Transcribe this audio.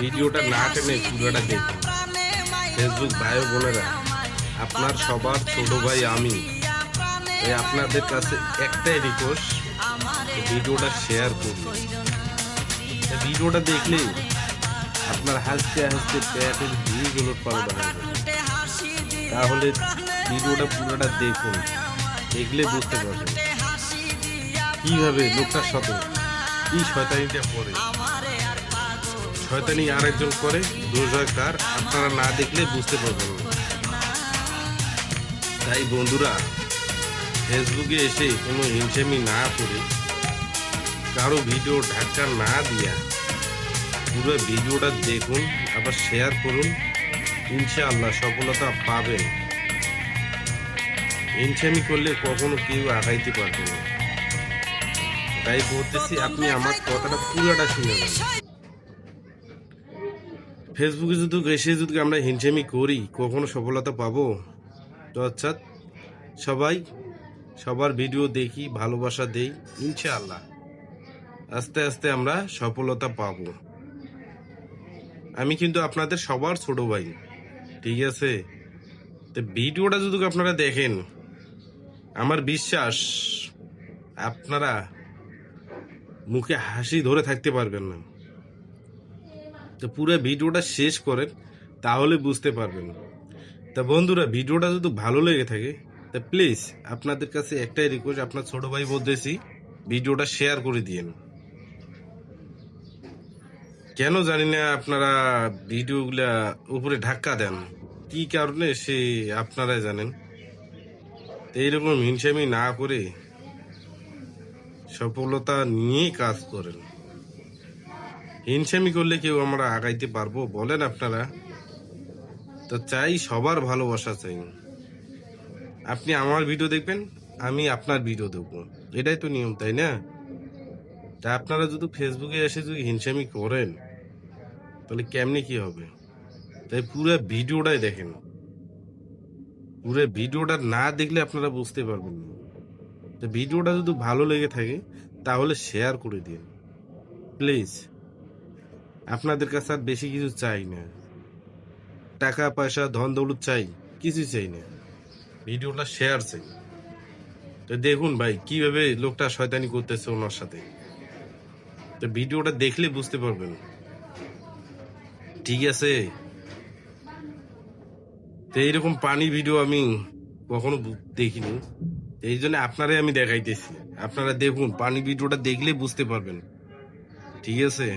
ভিডিওটা না টেনে পুরোটা দেখুন। ফেসবুক ভাই বোনেরা, আপনার সবার ছোট ভাই আমি, আপনাদের কাছে একটাই রিকোয়েস্ট, ভিডিওটা শেয়ার করুন। ভিডিওটা দেখলে আপনার হাসতে হাসতে পেটের ভিড়গুলোর পাড়া দাঁড়াবে। তাহলে ভিডিওটা পুরোটা দেখুন, দেখলে বুঝতে পারবেন কিভাবে লোকটার সাথে কি শয়তানিটা করে। শয়তানি আরেকজন করে, দোষ হয় কার, আপনারা না দেখলে বুঝতে পারবেন না। তাই বন্ধুরা, ফেসবুকে এসে কোনো হিংসেমি না করে, কারো ভিডিও ধাক্কা না দিয়া পুরো ভিডিওটা দেখুন, আবার শেয়ার করুন। ইনশাআল্লাহ সফলতা পাবেন। হিংসেমি করলে কখনো কেউ আগাইতে পারবে না। তাই বলতেছি, আপনি আমার কথাটা পুরোটা শুনে নেন। ফেসবুকে যদি এসে যদি আমরা হিংসেমি করি, কখনো সফলতা পাবো? তো আচ্ছা, সবাই সবার ভিডিও দেখি, ভালোবাসা দেই, ইনশাআল্লাহ আস্তে আস্তে আমরা সফলতা পাবো। আমি কিন্তু আপনাদের সবার ছোট ভাই, ঠিক আছে? তো ভিডিওটা যদি আপনারা দেখেন, আমার বিশ্বাস আপনারা মুখে হাসি ধরে থাকতে পারবেন না। তো পুরো ভিডিওটা শেষ করেন, তাহলে বুঝতে পারবেন। তা বন্ধুরা, ভিডিওটা যদি ভালো লেগে থাকে, তা প্লিজ আপনাদের কাছে একটাই রিকোয়েস্ট, আপনার ছোট ভাই বলতেছি, ভিডিওটা শেয়ার করে দিয়েন। কেন জানি না আপনারা ভিডিওগুলা উপরে ধাক্কা দেন, কি কারণে সে আপনারাই জানেন। তো এইরকম হিংসামি না করে সফলতা নিয়ে কাজ করেন। হিংসামি করলে কেউ আমরা আগাইতে পারবো বলেন আপনারা? তো চাই সবার ভালোবাসা চাই। আপনি আমার ভিডিও দেখবেন, আমি আপনার ভিডিও দেখবো, এটাই তো নিয়ম, তাই না? তা আপনারা যদি ফেসবুকে এসে যদি হিংসামি করেন, তাহলে কেমনি কি হবে? তাই পুরো ভিডিওটাই দেখেন। পুরো ভিডিওটা না দেখলে আপনারা বুঝতে পারবেন না। তো ভিডিওটা যদি ভালো লেগে থাকে, তাহলে শেয়ার করে দিন প্লিজ। আপনাদের কাছে আর বেশি কিছু চাই না, টাকা পয়সা ধন দৌলত চাই, কিছু চাই না, ভিডিওটা শেয়ার চাই। তো দেখুন ভাই, কিভাবে লোকটা শয়তানি করতেছে ওনার সাথে। তো ভিডিওটা দেখলে বুঝতে পারবেন, ঠিক আছে? তো এইরকম পানি ভিডিও আমি কখনো দেখিনি, এই জন্য আপনারাই আমি দেখাইতেছি। আপনারা দেখুন, পানি ভিডিওটা দেখলে বুঝতে পারবেন, ঠিক আছে?